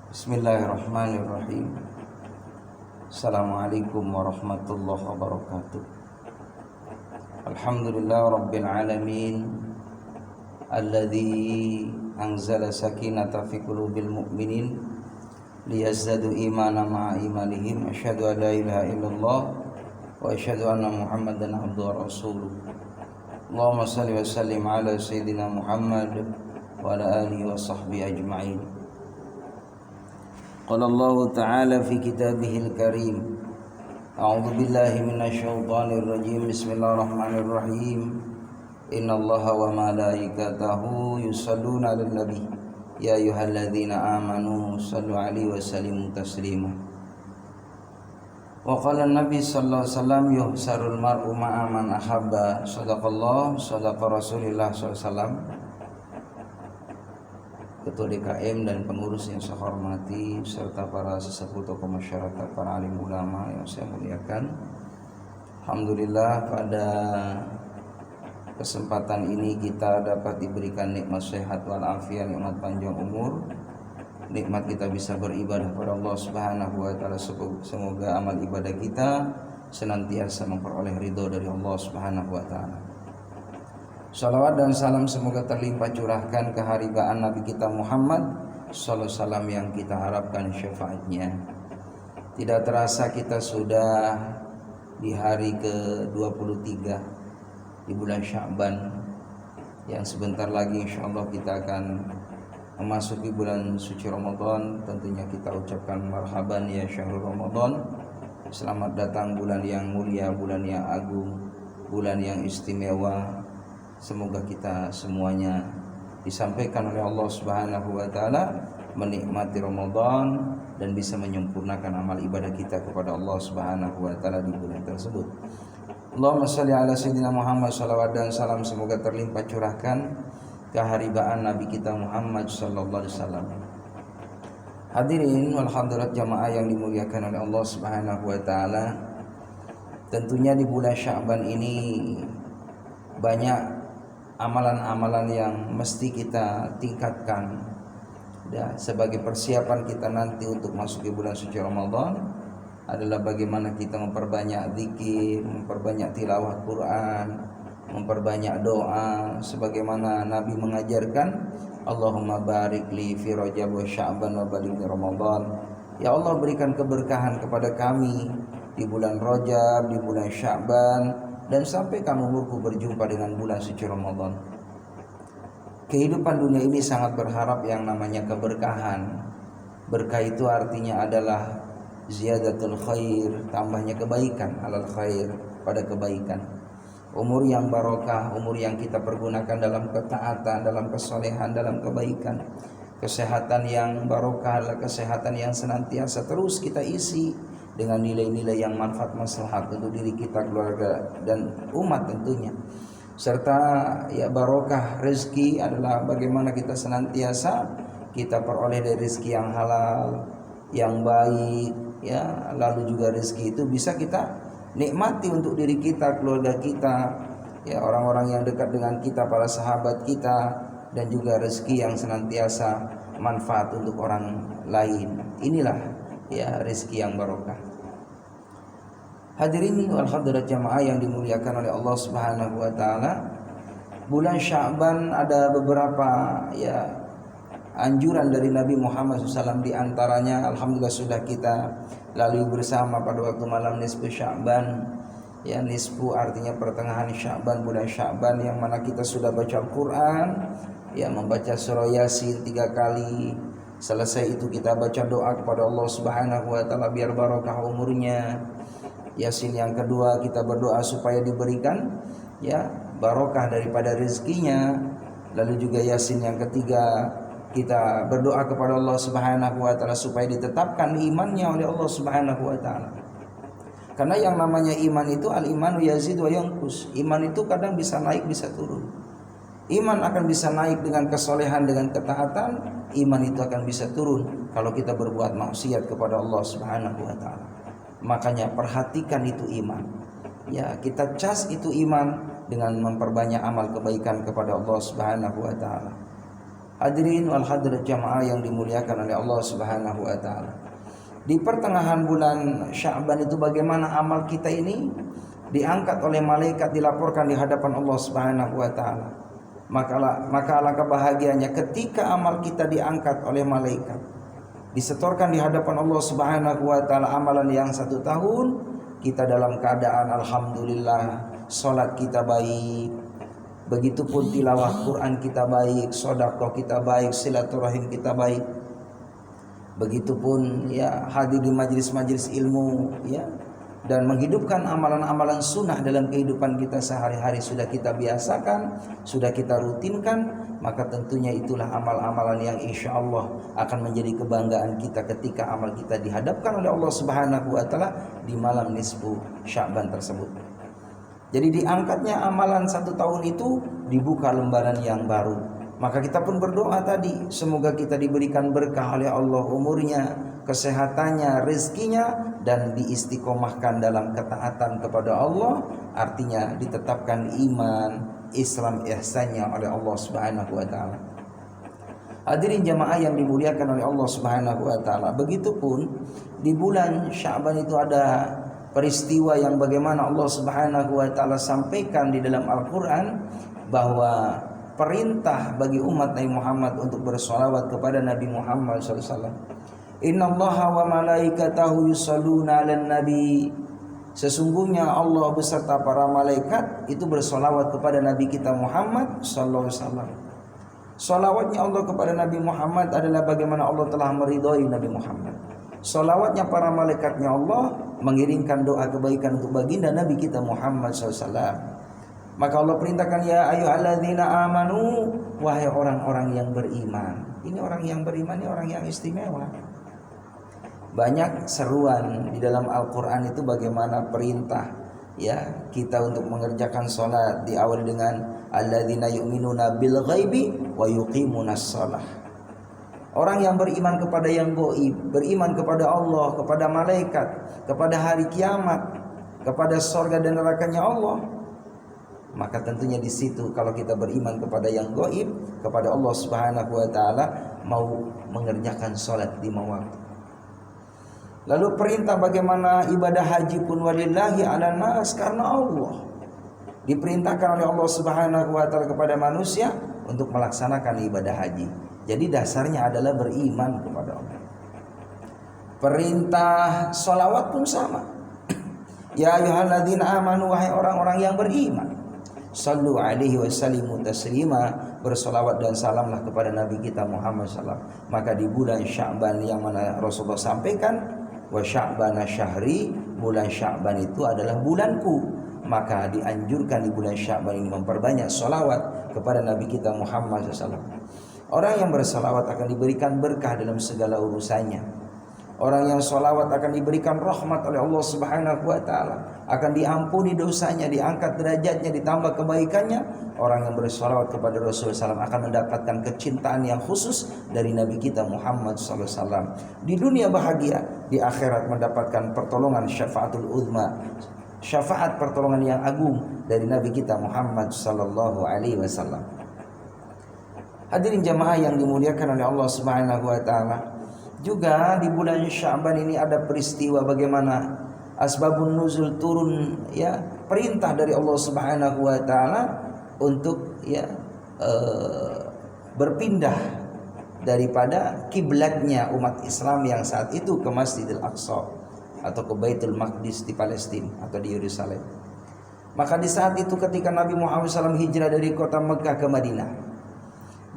Bismillahirrahmanirrahim. Assalamualaikum warahmatullahi wabarakatuh. Alhamdulillah rabbil alamin alladzi anzala sakinata fi qulubil mu'minin liyazdadu imana ma'a imanihim. Asyhadu an la ilaha illallah wa asyhadu anna Muhammadan abduhu wa rasuluh. Allahumma shalli wa sallim ala sayyidina Muhammad wa ala alihi wa sahbihi ajma'in. Qala Allah Ta'ala fi kitabihil karim. A'udzu billahi minasyaitonir rajim. Bismillahirrahmanirrahim. Innallaha wa malaikatahu yusholluna 'alan nabi. Ya ayyuhalladzina amanu shallu 'alaihi wa sallimu taslima. Wa qala an-nabi sallallahu alaihi wasallam yuhsarul mar'u ma'a man ahabba. Shadaqallah, shadaqa Rasulullah sallallahu alaihi wasallam. Ketua DKM dan pengurus yang saya hormati, serta para sesepuh tokoh masyarakat, para alim ulama yang saya muliakan. Alhamdulillah pada kesempatan ini kita dapat diberikan nikmat sehat walafiat, nikmat panjang umur, nikmat kita bisa beribadah kepada Allah Subhanahu wa taala. Semoga amal ibadah kita senantiasa memperoleh ridho dari Allah Subhanahu wa taala. Salawat dan salam semoga terlimpah curahkan ke haribaan Nabi kita Muhammad sallallahu alaihi wasallam yang kita harapkan syafaatnya. Tidak terasa kita sudah di hari ke-23 di bulan Sya'ban, yang sebentar lagi insyaallah kita akan memasuki bulan suci Ramadan. Tentunya kita ucapkan marhaban ya syahrul Ramadan. Selamat datang bulan yang mulia, bulan yang agung, bulan yang istimewa. Semoga kita semuanya disampaikan oleh Allah Subhanahu wa taala menikmati Ramadan dan bisa menyempurnakan amal ibadah kita kepada Allah Subhanahu wa taala di bulan tersebut. Allahumma shalli ala sayyidina Muhammad, salawat dan salam semoga terlimpah curahkan keharibaan Nabi kita Muhammad sallallahu alaihi wasallam. Hadirin wal hadirat jamaah yang dimuliakan oleh Allah Subhanahu wa taala. Tentunya di bulan Sya'ban ini banyak amalan-amalan yang mesti kita tingkatkan sebagai persiapan kita nanti untuk masuk ke bulan suci Ramadan. Adalah bagaimana kita memperbanyak zikir, memperbanyak tilawah Quran, memperbanyak doa sebagaimana Nabi mengajarkan, Allahumma barik li fi Rajab wa Sya'ban wa baligh Ramadan. Ya Allah, berikan keberkahan kepada kami di bulan Rajab, di bulan Sya'ban, dan sampaikan umurku berjumpa dengan bulan suci Ramadan. Kehidupan dunia ini sangat berharap yang namanya keberkahan. Berkah itu artinya adalah ziyadatul khair, tambahnya kebaikan, alal khair, pada kebaikan. Umur yang barokah, umur yang kita pergunakan dalam ketaatan, dalam kesolehan, dalam kebaikan. Kesehatan yang barokah adalah kesehatan yang senantiasa terus kita isi dengan nilai-nilai yang manfaat maslahat untuk diri kita, keluarga dan umat tentunya. Serta ya barokah rezeki adalah bagaimana kita senantiasa kita peroleh dari rezeki yang halal, yang baik ya. Lalu juga rezeki itu bisa kita nikmati untuk diri kita, keluarga kita, ya orang-orang yang dekat dengan kita, para sahabat kita, dan juga rezeki yang senantiasa manfaat untuk orang lain. Inilah ya rezeki yang barokah. Hadirin wal hadirat jamaah yang dimuliakan oleh Allah Subhanahu wa taala. Bulan Sya'ban ada beberapa ya anjuran dari Nabi Muhammad SAW. Di antaranya alhamdulillah sudah kita lalui bersama pada waktu malam nisfu Sya'ban. Ya, nisfu artinya pertengahan Sya'ban, bulan Sya'ban, yang mana kita sudah baca Al-Qur'an, ya membaca surah Yasin 3 kali. Selesai itu kita baca doa kepada Allah Subhanahu wa taala biar barokah umurnya. Yasin yang kedua kita berdoa supaya diberikan ya barokah daripada rezekinya. Lalu juga Yasin yang ketiga kita berdoa kepada Allah Subhanahu wa taala supaya ditetapkan imannya oleh Allah Subhanahu wa taala. Karena yang namanya iman itu al-imanu yazid wa yanqus. Iman itu kadang bisa naik bisa turun. Iman akan bisa naik dengan kesolehan, dengan ketaatan. Iman itu akan bisa turun kalau kita berbuat maksiat kepada Allah Subhanahu wa taala. Makanya perhatikan itu iman. Ya, kita cas itu iman dengan memperbanyak amal kebaikan kepada Allah Subhanahu wa taala. Hadirin wal hadirat jamaah yang dimuliakan oleh Allah Subhanahu wa taala. Di pertengahan bulan Sya'ban itu bagaimana amal kita ini diangkat oleh malaikat, dilaporkan di hadapan Allah Subhanahu wa taala. Maka alangkah bahagianya ketika amal kita diangkat oleh malaikat, disetorkan di hadapan Allah Subhanahu wa taala amalan yang 1 tahun, kita dalam keadaan alhamdulillah, salat kita baik, begitupun tilawah Quran kita baik, sedekah kita baik, silaturahim kita baik, begitupun ya hadir di majelis-majelis ilmu ya, dan menghidupkan amalan-amalan sunnah dalam kehidupan kita sehari-hari sudah kita biasakan, sudah kita rutinkan, maka tentunya itulah amal-amalan yang insya Allah akan menjadi kebanggaan kita ketika amal kita dihadapkan oleh Allah Subhanahu wa taala di malam nisfu Sya'ban tersebut. Jadi diangkatnya amalan 1 tahun itu, dibuka lembaran yang baru. Maka kita pun berdoa tadi, semoga kita diberikan berkah oleh Allah umurnya, kesehatannya, rezekinya, dan diistiqomahkan dalam ketaatan kepada Allah. Artinya ditetapkan iman, Islam, ihsannya oleh Allah Subhanahu wa taala. Hadirin jamaah yang dimuliakan oleh Allah Subhanahu wa taala. Begitupun di bulan Sya'ban itu ada peristiwa yang bagaimana Allah Subhanahu wa taala sampaikan di dalam Al-Qur'an bahwa perintah bagi umat Nabi Muhammad untuk bersolawat kepada Nabi Muhammad SAW. Innallaha wa malaikatahu yusholluna 'alan nabi. Sesungguhnya Allah beserta para malaikat itu bersolawat kepada Nabi kita Muhammad SAW. Solawatnya Allah kepada Nabi Muhammad adalah bagaimana Allah telah meridhai Nabi Muhammad. Solawatnya para malaikatnya Allah mengirimkan doa kebaikan untuk baginda Nabi kita Muhammad SAW. Maka Allah perintahkan, ya ayyuhalladzina amanu, wahai orang-orang yang beriman. Ini orang yang beriman, ini orang yang istimewa. Banyak seruan di dalam Al-Quran itu bagaimana perintah ya kita untuk mengerjakan sholat, diawali dengan alladzina yu'minuna bil ghaibi wa yuqimunas shalah. Orang yang beriman kepada yang gaib, beriman kepada Allah, kepada malaikat, kepada hari kiamat, kepada surga dan nerakanya Allah, maka tentunya di situ kalau kita beriman kepada yang gaib, kepada Allah Subhanahu wa taala, mau mengerjakan salat 5 waktu. Lalu perintah bagaimana ibadah haji pun walillahi 'alan nas, karena Allah diperintahkan oleh Allah Subhanahu wa taala kepada manusia untuk melaksanakan ibadah haji. Jadi dasarnya adalah beriman kepada Allah. Perintah sholawat pun sama. Ya ayyuhalladzina amanu, wahai orang-orang yang beriman, sallu alaihi wasallimu taslima, bersolawat dan salamlah kepada Nabi kita Muhammad SAW. Maka di bulan Sya'ban yang mana Rasulullah sampaikan, wa sya'bana syahri, bulan Sya'ban itu adalah bulanku, maka dianjurkan di bulan Sya'ban ini memperbanyak solawat kepada Nabi kita Muhammad SAW. Orang yang bersolawat akan diberikan berkah dalam segala urusannya. Orang yang solawat akan diberikan rahmat oleh Allah Subhanahu wa taala, akan diampuni dosanya, diangkat derajatnya, ditambah kebaikannya. Orang yang bersolawat kepada Rasulullah SAW akan mendapatkan kecintaan yang khusus dari Nabi kita Muhammad SAW. Di dunia bahagia, di akhirat mendapatkan pertolongan syafaatul uzma, syafaat pertolongan yang agung dari Nabi kita Muhammad sallallahu alaihi wasallam. Hadirin jamaah yang dimuliakan oleh Allah Subhanahu wa taala. Juga di bulan Sya'ban ini ada peristiwa bagaimana asbabun nuzul turun ya, perintah dari Allah Subhanahu wa taala untuk ya berpindah daripada kiblatnya umat Islam yang saat itu ke Masjidil Aqsa atau ke Baitul Maqdis di Palestina atau di Yerusalem. Maka di saat itu ketika Nabi Muhammad SAW hijrah dari kota Mekah ke Madinah,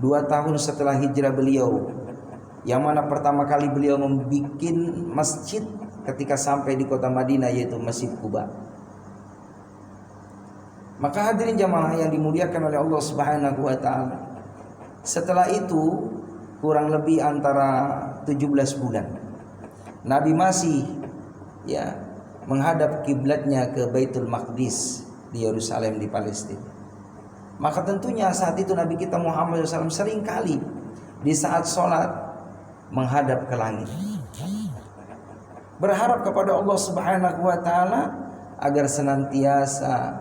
2 tahun setelah hijrah beliau, yang mana pertama kali beliau membuat masjid ketika sampai di kota Madinah, yaitu Masjid Quba. Maka hadirin jamaah yang dimuliakan oleh Allah Subhanahu wa taala, setelah itu kurang lebih antara 17 bulan Nabi masih ya menghadap kiblatnya ke Baitul Maqdis di Yerusalem di Palestina. Maka tentunya saat itu Nabi kita Muhammad SAW sering kali di saat sholat menghadap ke langit, berharap kepada Allah Subhanahu wa taala agar senantiasa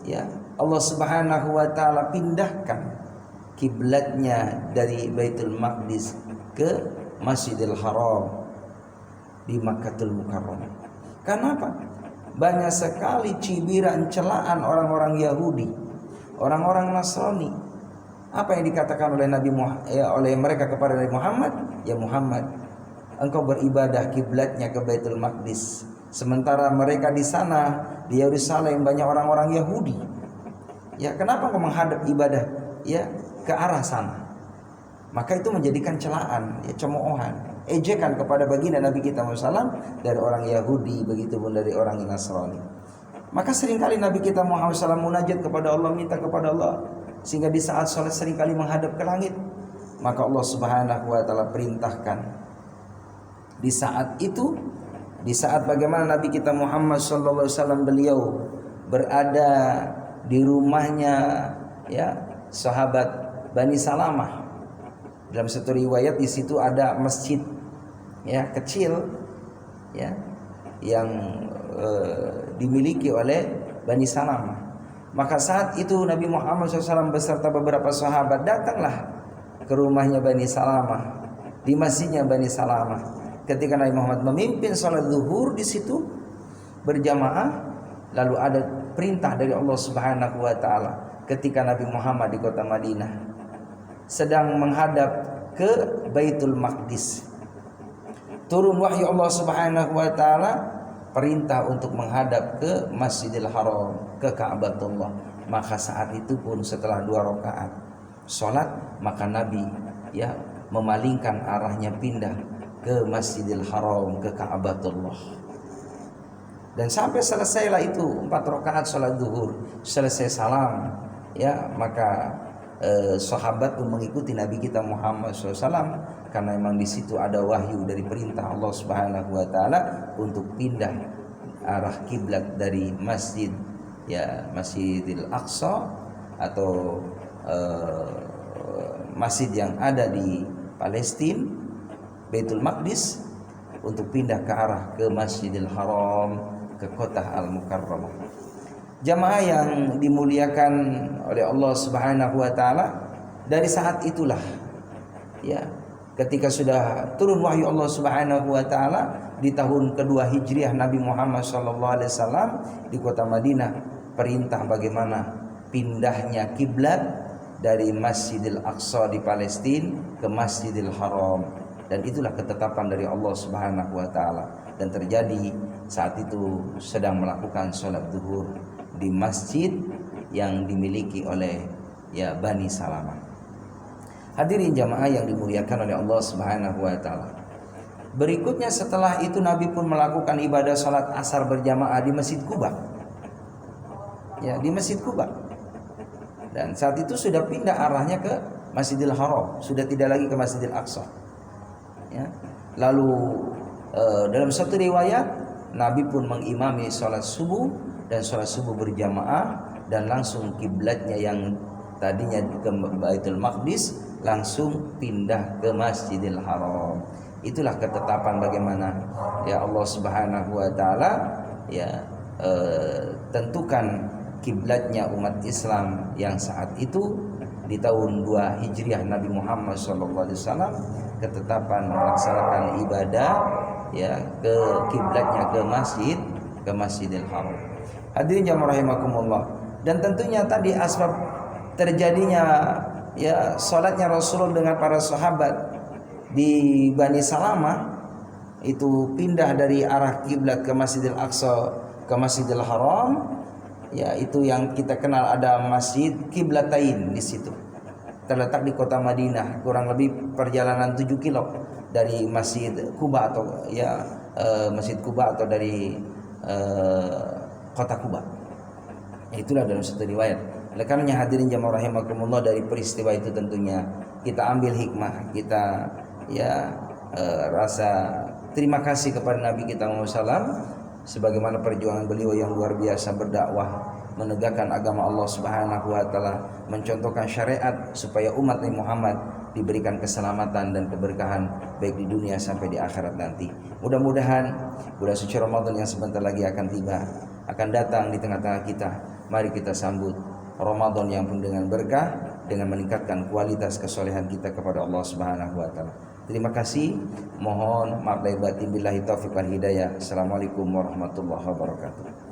ya Allah Subhanahu wa taala pindahkan kiblatnya dari Baitul Maqdis ke Masjidil Haram di Makkahul Mukarramah. Kenapa? Banyak sekali cibiran celaan orang-orang Yahudi, orang-orang Nasrani. Apa yang dikatakan oleh oleh mereka kepada Nabi Muhammad? Ya Muhammad, engkau beribadah kiblatnya ke Baitul Maqdis, sementara mereka di sana di Yerusalem banyak orang-orang Yahudi. Ya, kenapa engkau menghadap ibadah ya ke arah sana? Maka itu menjadikan celaan, ya cemoohan, ejekan kepada baginda Nabi kita Muhammad dari orang Yahudi, begitu pun dari orang Nasrani. Maka seringkali Nabi kita Muhammad SAW munajat kepada Allah, minta kepada Allah, sehingga di saat sholat seringkali menghadap ke langit. Maka Allah Subhanahu wa taala perintahkan di saat itu, di saat bagaimana Nabi kita Muhammad SAW beliau berada di rumahnya ya sahabat Bani Salamah. Dalam satu riwayat di situ ada masjid ya kecil ya yang dimiliki oleh Bani Salamah. Maka saat itu Nabi Muhammad SAW beserta beberapa sahabat datanglah ke rumahnya Bani Salamah, di masjidnya Bani Salamah. Ketika Nabi Muhammad memimpin salat zuhur di situ berjamaah, lalu ada perintah dari Allah Subhanahu wa taala ketika Nabi Muhammad di kota Madinah sedang menghadap ke Baitul Maqdis. Turun wahyu Allah Subhanahu wa taala perintah untuk menghadap ke Masjidil Haram, ke Ka'batullah. Maka saat itu pun setelah 2 rakaat salat, maka Nabi ya memalingkan arahnya pindah ke Masjidil Haram, ke Ka'batullah. Dan sampai selesailah itu 4 rakaat salat zuhur, selesai salam ya, maka sahabat pun mengikuti Nabi kita Muhammad SAW karena memang di situ ada wahyu dari perintah Allah Subhanahu wa taala untuk pindah arah kiblat dari masjid ya Masjidil Aqsa atau masjid yang ada di Palestina, Baitul Maqdis, untuk pindah ke arah ke Masjidil Haram, ke kota Al-Mukarramah. Jamaah yang dimuliakan oleh Allah Subhanahu wa taala, dari saat itulah ya ketika sudah turun wahyu Allah Subhanahu wa taala di tahun kedua Hijriah Nabi Muhammad sallallahu alaihi wasallam di kota Madinah, perintah bagaimana pindahnya kiblat dari Masjidil Aqsa di Palestina ke Masjidil Haram, dan itulah ketetapan dari Allah Subhanahu wa taala, dan terjadi saat itu sedang melakukan sholat zuhur di masjid yang dimiliki oleh ya Bani Salamah. Hadirin jamaah yang dimuliakan oleh Allah Subhanahu wa taala. Berikutnya setelah itu Nabi pun melakukan ibadah salat asar berjamaah di Masjid Quba. Ya, di Masjid Quba. Dan saat itu sudah pindah arahnya ke Masjidil Haram, sudah tidak lagi ke Masjidil Aqsa. Ya. Lalu dalam satu riwayat Nabi pun mengimami salat subuh dan sholat subuh berjamaah, dan langsung kiblatnya yang tadinya ke Baitul Maqdis langsung pindah ke Masjidil Haram. Itulah ketetapan bagaimana ya Allah Subhanahu wa taala ya tentukan kiblatnya umat Islam yang saat itu di tahun 2 Hijriah Nabi Muhammad SAW, ketetapan melaksanakan ibadah ya ke kiblatnya ke Masjidil Haram. Hadirin jamaah rahimakumullah. Dan tentunya tadi asbab terjadinya ya salatnya Rasulullah dengan para sahabat di Bani Salamah itu pindah dari arah kiblat ke Masjidil Aqsa ke Masjidil Haram, ya itu yang kita kenal ada Masjid Qiblatain di situ. Terletak di kota Madinah, kurang lebih perjalanan 7 kilo dari Masjid Quba atau ya Masjid Quba atau dari kota Quba. Itulah dalam satu riwayat. Oleh karenanya hadirin jamaah rahimakumullah, dari peristiwa itu tentunya kita ambil hikmah, kita ya rasa terima kasih kepada Nabi kita Muhammad SAW sebagaimana perjuangan beliau yang luar biasa berdakwah, menegakkan agama Allah Subhanahu wa taala, mencontohkan syariat supaya umat Nabi Muhammad diberikan keselamatan dan keberkahan baik di dunia sampai di akhirat nanti. Mudah-mudahan bulan suci Ramadan yang sebentar lagi akan tiba, akan datang di tengah-tengah kita. Mari kita sambut Ramadan yang penuh dengan berkah dengan meningkatkan kualitas kesolehan kita kepada Allah Subhanahu wa taala. Terima kasih. Mohon maaf lahir batin, billahi taufiq wal hidayah. Assalamualaikum warahmatullahi wabarakatuh.